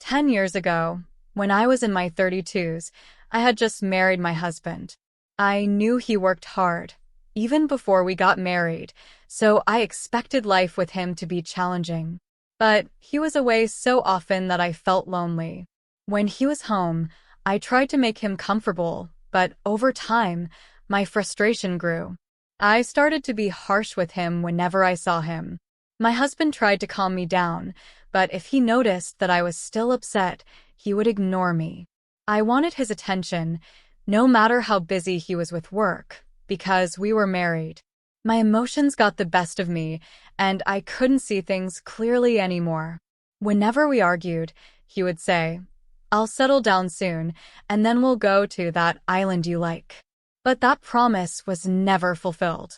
10 years ago, when I was in my 32s, I had just married my husband. I knew he worked hard, even before we got married, so I expected life with him to be challenging. But he was away so often that I felt lonely. When he was home, I tried to make him comfortable, but over time, my frustration grew. I started to be harsh with him whenever I saw him. My husband tried to calm me down, but if he noticed that I was still upset, he would ignore me. I wanted his attention, no matter how busy he was with work, because we were married. My emotions got the best of me, and I couldn't see things clearly anymore. Whenever we argued, he would say, "I'll settle down soon, and then we'll go to that island you like." But that promise was never fulfilled.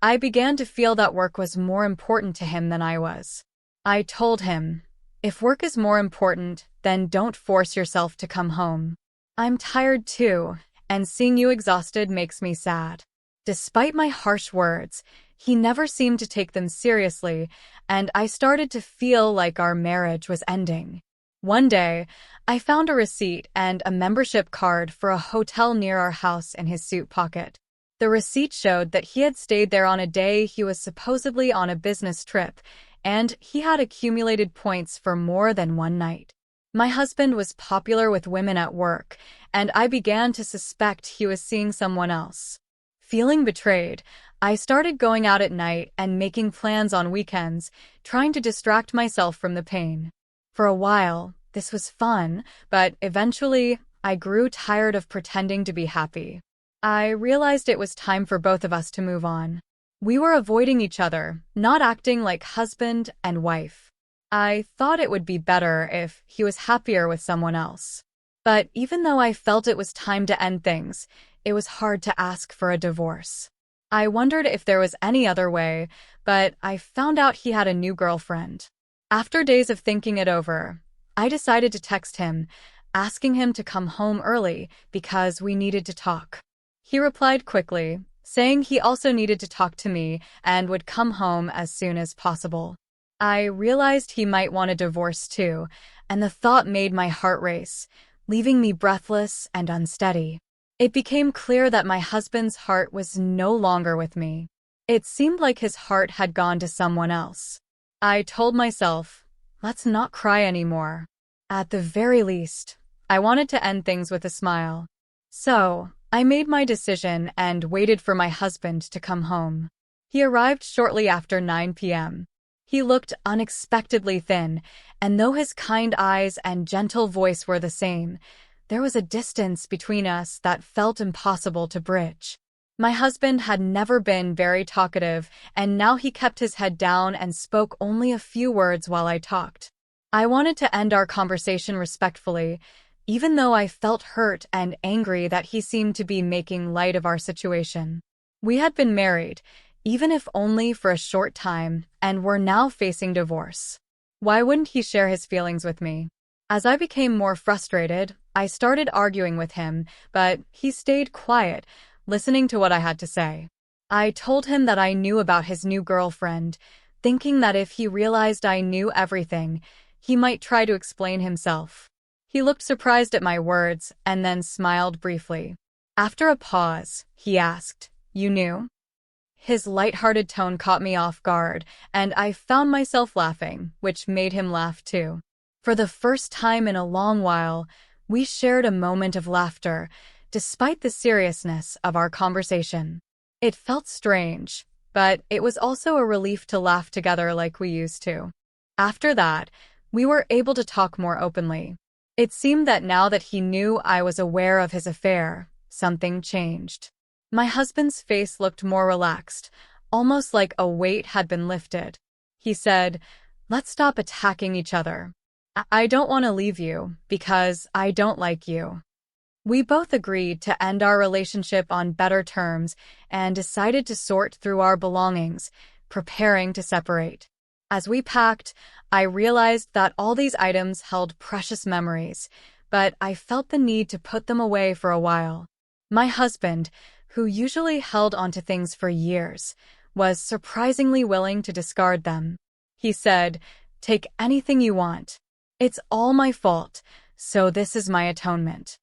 I began to feel that work was more important to him than I was. I told him, "If work is more important, then don't force yourself to come home. I'm tired too, and seeing you exhausted makes me sad." Despite my harsh words, he never seemed to take them seriously, and I started to feel like our marriage was ending. One day, I found a receipt and a membership card for a hotel near our house in his suit pocket. The receipt showed that he had stayed there on a day he was supposedly on a business trip, and he had accumulated points for more than one night. My husband was popular with women at work, and I began to suspect he was seeing someone else. Feeling betrayed, I started going out at night and making plans on weekends, trying to distract myself from the pain. For a while, this was fun, but eventually, I grew tired of pretending to be happy. I realized it was time for both of us to move on. We were avoiding each other, not acting like husband and wife. I thought it would be better if he was happier with someone else. But even though I felt it was time to end things, it was hard to ask for a divorce. I wondered if there was any other way, but I found out he had a new girlfriend. After days of thinking it over, I decided to text him, asking him to come home early because we needed to talk. He replied quickly, saying he also needed to talk to me and would come home as soon as possible. I realized he might want a divorce too, and the thought made my heart race, leaving me breathless and unsteady. It became clear that my husband's heart was no longer with me. It seemed like his heart had gone to someone else. I told myself, let's not cry anymore. At the very least, I wanted to end things with a smile. So, I made my decision and waited for my husband to come home. He arrived shortly after 9 p.m. He looked unexpectedly thin, and though his kind eyes and gentle voice were the same, there was a distance between us that felt impossible to bridge. My husband had never been very talkative, and now he kept his head down and spoke only a few words while I talked. I wanted to end our conversation respectfully, even though I felt hurt and angry that he seemed to be making light of our situation. We had been married, even if only for a short time, and were now facing divorce. Why wouldn't he share his feelings with me? As I became more frustrated, I started arguing with him, but he stayed quiet, listening to what I had to say. I told him that I knew about his new girlfriend, thinking that if he realized I knew everything, he might try to explain himself. He looked surprised at my words and then smiled briefly. After a pause, he asked, "You knew?" His lighthearted tone caught me off guard, and I found myself laughing, which made him laugh too. For the first time in a long while, we shared a moment of laughter, despite the seriousness of our conversation. It felt strange, but it was also a relief to laugh together like we used to. After that, we were able to talk more openly. It seemed that now that he knew I was aware of his affair, something changed. My husband's face looked more relaxed, almost like a weight had been lifted. He said, "Let's stop attacking each other. I don't want to leave you because I don't like you." We both agreed to end our relationship on better terms and decided to sort through our belongings, preparing to separate. As we packed, I realized that all these items held precious memories, but I felt the need to put them away for a while. My husband, who usually held onto things for years, was surprisingly willing to discard them. He said, "Take anything you want. It's all my fault, so this is my atonement.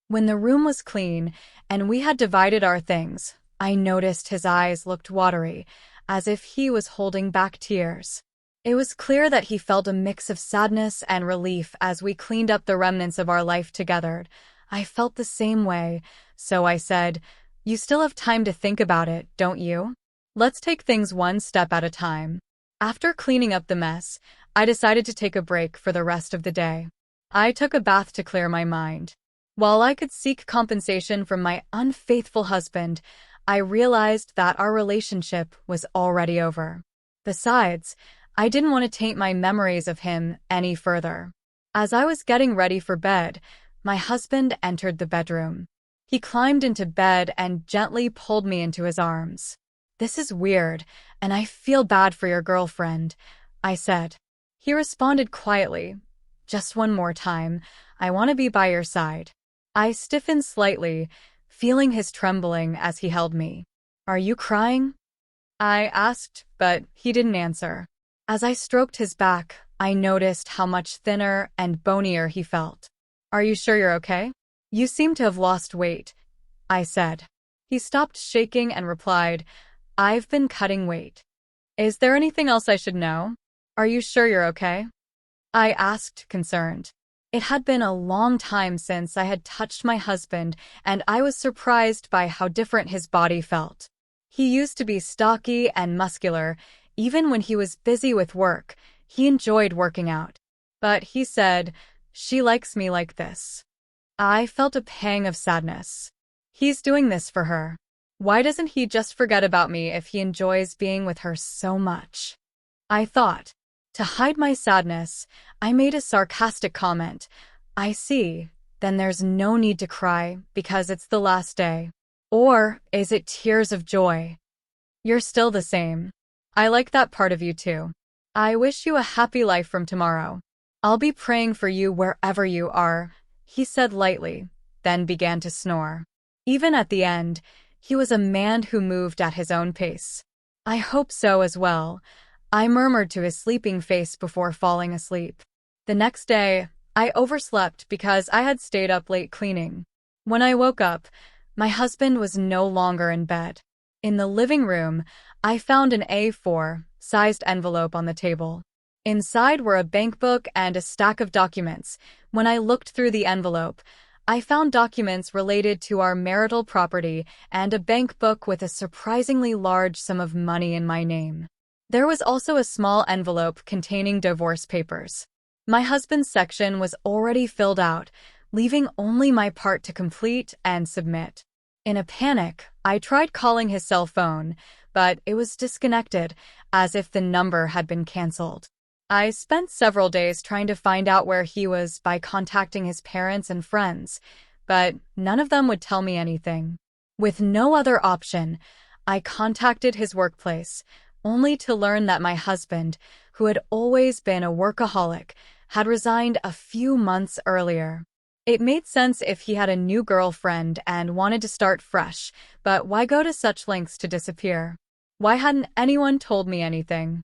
When the room was clean and we had divided our things, I noticed his eyes looked watery, as if he was holding back tears. It was clear that he felt a mix of sadness and relief as we cleaned up the remnants of our life together. I felt the same way, so I said, "You still have time to think about it, don't you? Let's take things one step at a time." After cleaning up the mess, I decided to take a break for the rest of the day. I took a bath to clear my mind. While I could seek compensation from my unfaithful husband, I realized that our relationship was already over. Besides, I didn't want to taint my memories of him any further. As I was getting ready for bed, my husband entered the bedroom. He climbed into bed and gently pulled me into his arms. "This is weird, and I feel bad for your girlfriend," I said. He responded quietly, "Just one more time. I want to be by your side." I stiffened slightly, feeling his trembling as he held me. "Are you crying?" I asked, but he didn't answer. As I stroked his back, I noticed how much thinner and bonier he felt. "Are you sure you're okay? You seem to have lost weight," I said. He stopped shaking and replied, "I've been cutting weight." "Is there anything else I should know? Are you sure you're okay?" I asked, concerned. It had been a long time since I had touched my husband, and I was surprised by how different his body felt. He used to be stocky and muscular. Even when he was busy with work, he enjoyed working out. But he said, "She likes me like this." I felt a pang of sadness. He's doing this for her. Why doesn't he just forget about me if he enjoys being with her so much? I thought. To hide my sadness, I made a sarcastic comment. "I see. Then there's no need to cry because it's the last day. Or is it tears of joy? You're still the same. I like that part of you too. I wish you a happy life from tomorrow. I'll be praying for you wherever you are," he said lightly, then began to snore. Even at the end, he was a man who moved at his own pace. "I hope so as well," I murmured to his sleeping face before falling asleep. The next day, I overslept because I had stayed up late cleaning. When I woke up, my husband was no longer in bed. In the living room, I found an A4-sized envelope on the table. Inside were a bank book and a stack of documents. When I looked through the envelope, I found documents related to our marital property and a bank book with a surprisingly large sum of money in my name. There was also a small envelope containing divorce papers. My husband's section was already filled out, leaving only my part to complete and submit. In a panic, I tried calling his cell phone, but it was disconnected, as if the number had been canceled. I spent several days trying to find out where he was by contacting his parents and friends, but none of them would tell me anything. With no other option, I contacted his workplace, only to learn that my husband, who had always been a workaholic, had resigned a few months earlier. It made sense if he had a new girlfriend and wanted to start fresh, but why go to such lengths to disappear? Why hadn't anyone told me anything?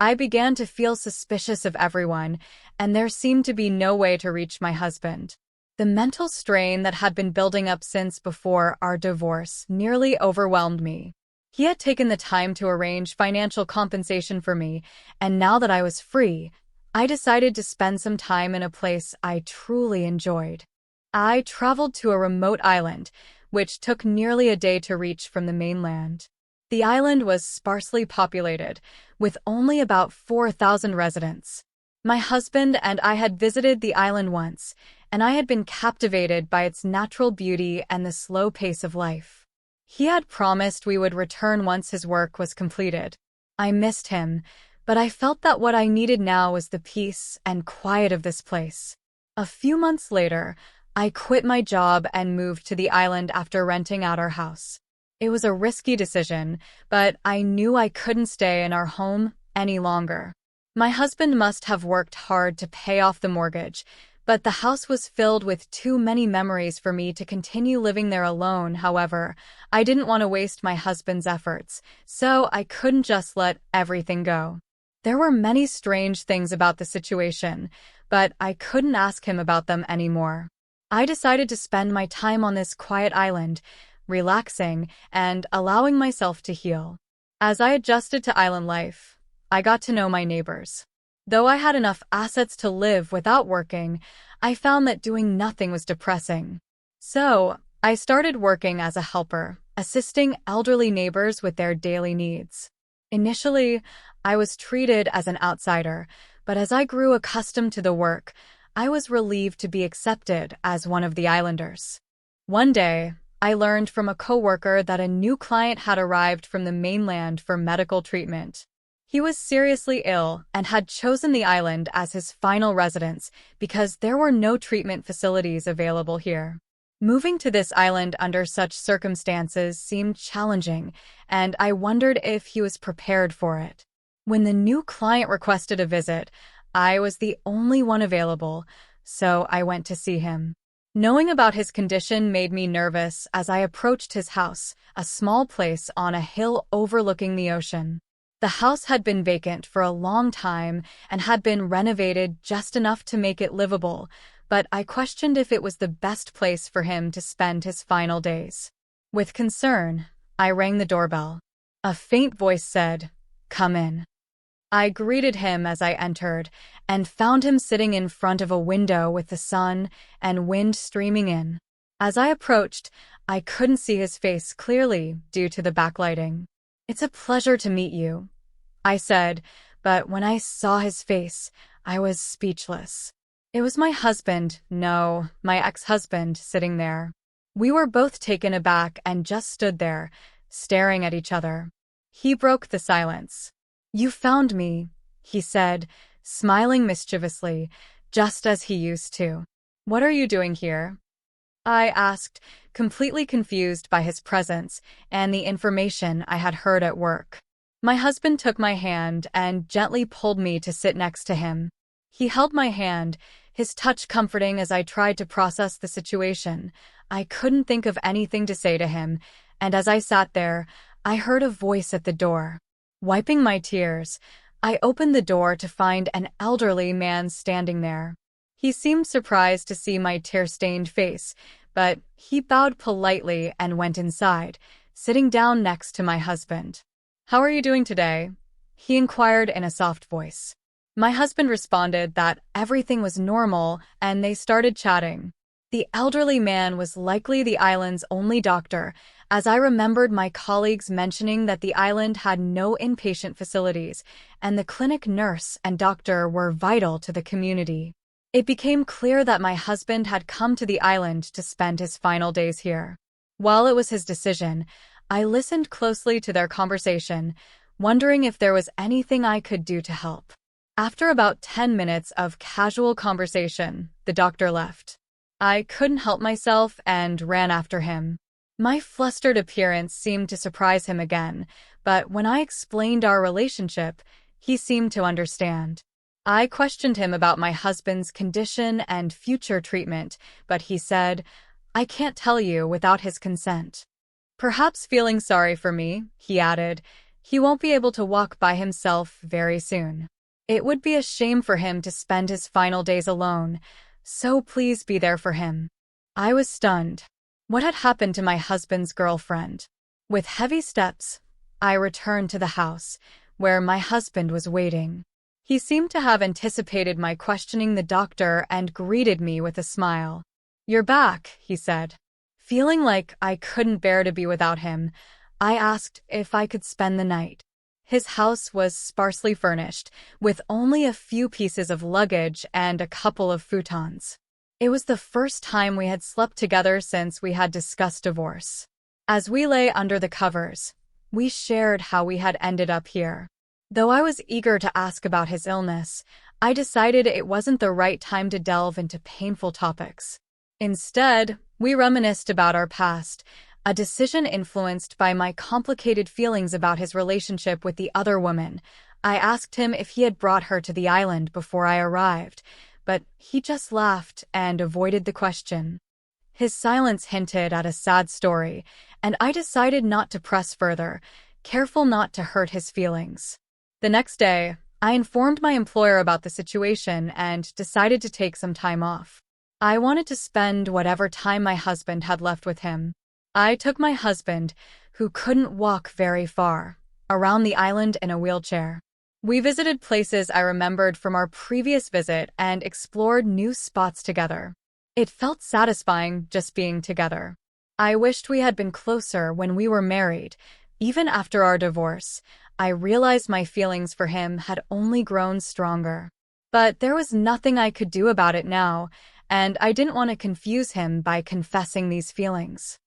I began to feel suspicious of everyone, and there seemed to be no way to reach my husband. The mental strain that had been building up since before our divorce nearly overwhelmed me. He had taken the time to arrange financial compensation for me, and now that I was free, I decided to spend some time in a place I truly enjoyed. I traveled to a remote island, which took nearly a day to reach from the mainland. The island was sparsely populated, with only about 4,000 residents. My husband and I had visited the island once, and I had been captivated by its natural beauty and the slow pace of life. He had promised we would return once his work was completed. I missed him, but I felt that what I needed now was the peace and quiet of this place. A few months later, I quit my job and moved to the island after renting out our house. It was a risky decision, but I knew I couldn't stay in our home any longer. My husband must have worked hard to pay off the mortgage, but the house was filled with too many memories for me to continue living there alone. However, I didn't want to waste my husband's efforts, so I couldn't just let everything go. There were many strange things about the situation, but I couldn't ask him about them anymore. I decided to spend my time on this quiet island, relaxing and allowing myself to heal. As I adjusted to island life, I got to know my neighbors. Though I had enough assets to live without working, I found that doing nothing was depressing. So, I started working as a helper, assisting elderly neighbors with their daily needs. Initially, I was treated as an outsider, but as I grew accustomed to the work, I was relieved to be accepted as one of the islanders. One day, I learned from a coworker that a new client had arrived from the mainland for medical treatment. He was seriously ill and had chosen the island as his final residence because there were no treatment facilities available here. Moving to this island under such circumstances seemed challenging, and I wondered if he was prepared for it. When the new client requested a visit, I was the only one available, so I went to see him. Knowing about his condition made me nervous as I approached his house, a small place on a hill overlooking the ocean. The house had been vacant for a long time and had been renovated just enough to make it livable, but I questioned if it was the best place for him to spend his final days. With concern, I rang the doorbell. A faint voice said, "Come in." I greeted him as I entered and found him sitting in front of a window with the sun and wind streaming in. As I approached, I couldn't see his face clearly due to the backlighting. "It's a pleasure to meet you," I said, but when I saw his face, I was speechless. It was my husband, no, my ex-husband, sitting there. We were both taken aback and just stood there, staring at each other. He broke the silence. "You found me," he said, smiling mischievously, just as he used to. "What are you doing here?" I asked, completely confused by his presence and the information I had heard at work. My husband took my hand and gently pulled me to sit next to him. He held my hand, his touch comforting as I tried to process the situation. I couldn't think of anything to say to him, and as I sat there, I heard a voice at the door. Wiping my tears, I opened the door to find an elderly man standing there. He seemed surprised to see my tear-stained face, but he bowed politely and went inside, sitting down next to my husband. "How are you doing today?" he inquired in a soft voice. My husband responded that everything was normal, and they started chatting. The elderly man was likely the island's only doctor, as I remembered my colleagues mentioning that the island had no inpatient facilities, and the clinic nurse and doctor were vital to the community. It became clear that my husband had come to the island to spend his final days here. While it was his decision, I listened closely to their conversation, wondering if there was anything I could do to help. After about 10 minutes of casual conversation, the doctor left. I couldn't help myself and ran after him. My flustered appearance seemed to surprise him again, but when I explained our relationship, he seemed to understand. I questioned him about my husband's condition and future treatment, but he said, "I can't tell you without his consent." Perhaps feeling sorry for me, he added, "He won't be able to walk by himself very soon. It would be a shame for him to spend his final days alone, so please be there for him." I was stunned. What had happened to my husband's girlfriend? With heavy steps, I returned to the house, where my husband was waiting. He seemed to have anticipated my questioning the doctor and greeted me with a smile. "You're back," he said. Feeling like I couldn't bear to be without him, I asked if I could spend the night. His house was sparsely furnished, with only a few pieces of luggage and a couple of futons. It was the first time we had slept together since we had discussed divorce. As we lay under the covers, we shared how we had ended up here. Though I was eager to ask about his illness, I decided it wasn't the right time to delve into painful topics. Instead, we reminisced about our past, a decision influenced by my complicated feelings about his relationship with the other woman. I asked him if he had brought her to the island before I arrived, but he just laughed and avoided the question. His silence hinted at a sad story, and I decided not to press further, careful not to hurt his feelings. The next day, I informed my employer about the situation and decided to take some time off. I wanted to spend whatever time my husband had left with him. I took my husband, who couldn't walk very far, around the island in a wheelchair. We visited places I remembered from our previous visit and explored new spots together. It felt satisfying just being together. I wished we had been closer when we were married. Even after our divorce, I realized my feelings for him had only grown stronger. But there was nothing I could do about it now, and I didn't want to confuse him by confessing these feelings.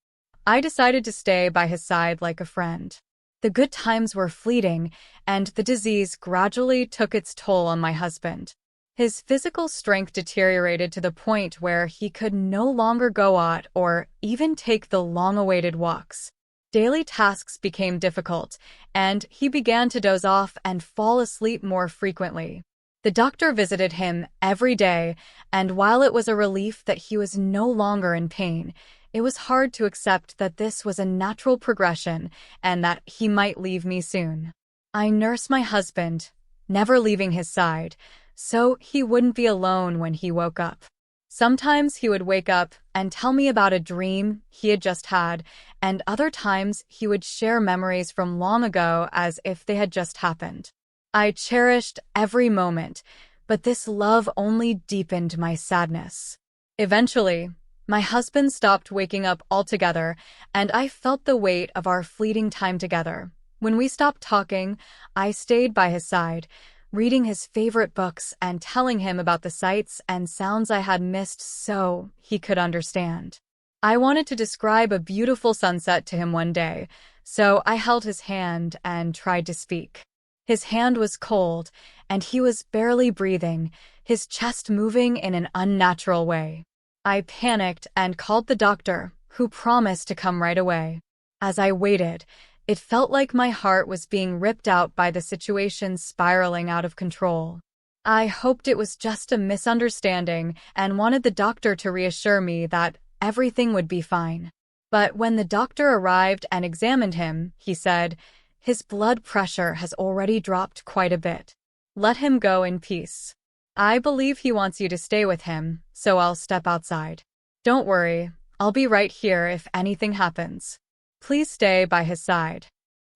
I decided to stay by his side like a friend. The good times were fleeting, and the disease gradually took its toll on my husband. His physical strength deteriorated to the point where he could no longer go out or even take the long-awaited walks. Daily tasks became difficult, and he began to doze off and fall asleep more frequently. The doctor visited him every day, and while it was a relief that he was no longer in pain, it was hard to accept that this was a natural progression and that he might leave me soon. I nursed my husband, never leaving his side, so he wouldn't be alone when he woke up. Sometimes he would wake up and tell me about a dream he had just had, and other times he would share memories from long ago as if they had just happened. I cherished every moment, but this love only deepened my sadness. Eventually, my husband stopped waking up altogether, and I felt the weight of our fleeting time together. When we stopped talking, I stayed by his side, reading his favorite books and telling him about the sights and sounds I had missed so he could understand. I wanted to describe a beautiful sunset to him one day, so I held his hand and tried to speak. His hand was cold, and he was barely breathing, his chest moving in an unnatural way. I panicked and called the doctor, who promised to come right away. As I waited, it felt like my heart was being ripped out by the situation spiraling out of control. I hoped it was just a misunderstanding and wanted the doctor to reassure me that everything would be fine. But when the doctor arrived and examined him, he said, "His blood pressure has already dropped quite a bit. Let him go in peace. I believe he wants you to stay with him, so I'll step outside. Don't worry, I'll be right here if anything happens. Please stay by his side."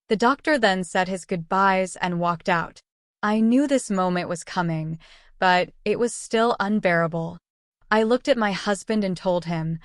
The doctor then said his goodbyes and walked out. I knew this moment was coming, but it was still unbearable. I looked at my husband and told him,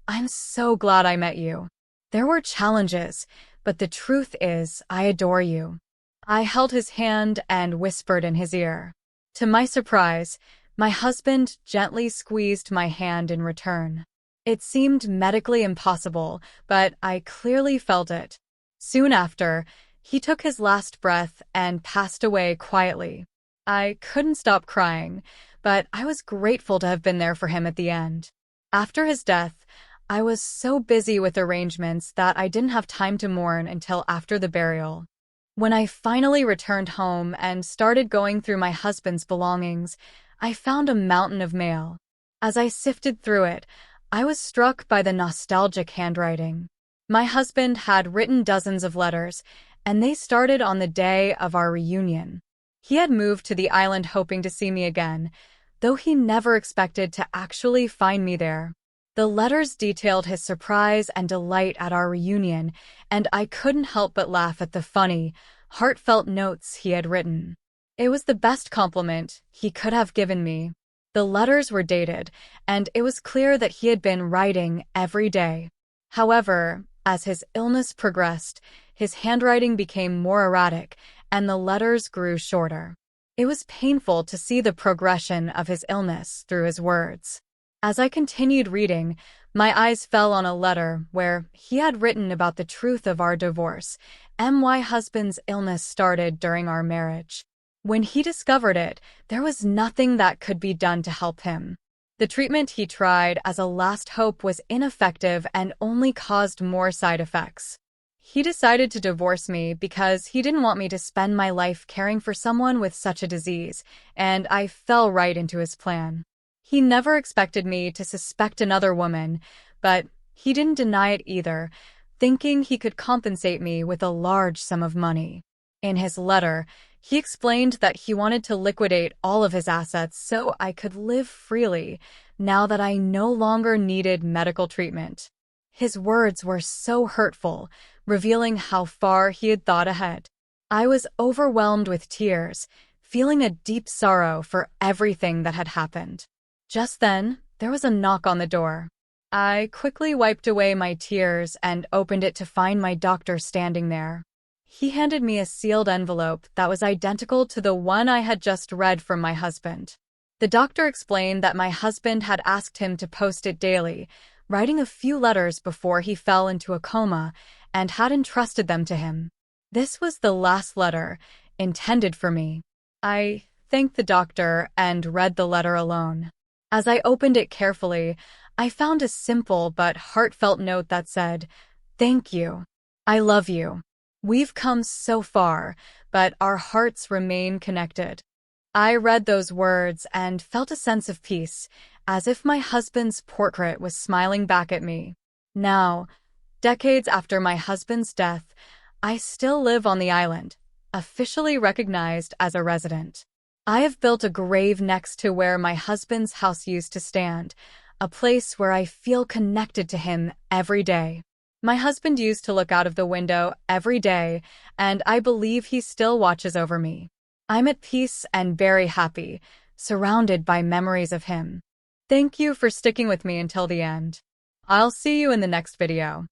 "I'm so glad I met you. There were challenges, but the truth is, I adore you." I held his hand and whispered in his ear. To my surprise, my husband gently squeezed my hand in return. It seemed medically impossible, but I clearly felt it. Soon after, he took his last breath and passed away quietly. I couldn't stop crying, but I was grateful to have been there for him at the end. After his death, I was so busy with arrangements that I didn't have time to mourn until after the burial. When I finally returned home and started going through my husband's belongings, I found a mountain of mail. As I sifted through it, I was struck by the nostalgic handwriting. My husband had written dozens of letters, and they started on the day of our reunion. He had moved to the island hoping to see me again, though he never expected to actually find me there. The letters detailed his surprise and delight at our reunion, and I couldn't help but laugh at the funny, heartfelt notes he had written. It was the best compliment he could have given me. The letters were dated, and it was clear that he had been writing every day. However, as his illness progressed, his handwriting became more erratic, and the letters grew shorter. It was painful to see the progression of his illness through his words. As I continued reading, my eyes fell on a letter where he had written about the truth of our divorce. My husband's illness started during our marriage. When he discovered it, there was nothing that could be done to help him. The treatment he tried as a last hope was ineffective and only caused more side effects. He decided to divorce me because he didn't want me to spend my life caring for someone with such a disease, and I fell right into his plan. He never expected me to suspect another woman, but he didn't deny it either, thinking he could compensate me with a large sum of money. In his letter, He explained that he wanted to liquidate all of his assets so I could live freely now that I no longer needed medical treatment. His words were so hurtful, revealing how far he had thought ahead. I was overwhelmed with tears, feeling a deep sorrow for everything that had happened. Just then, there was a knock on the door. I quickly wiped away my tears and opened it to find my doctor standing there. He handed me a sealed envelope that was identical to the one I had just read from my husband. The doctor explained that my husband had asked him to post it daily, writing a few letters before he fell into a coma, and had entrusted them to him. This was the last letter, intended for me. I thanked the doctor and read the letter alone. As I opened it carefully, I found a simple but heartfelt note that said, "Thank you. I love you. We've come so far, but our hearts remain connected." I read those words and felt a sense of peace, as if my husband's portrait was smiling back at me. Now, decades after my husband's death, I still live on the island, officially recognized as a resident. I have built a grave next to where my husband's house used to stand, a place where I feel connected to him every day. My husband used to look out of the window every day, and I believe he still watches over me. I'm at peace and very happy, surrounded by memories of him. Thank you for sticking with me until the end. I'll see you in the next video.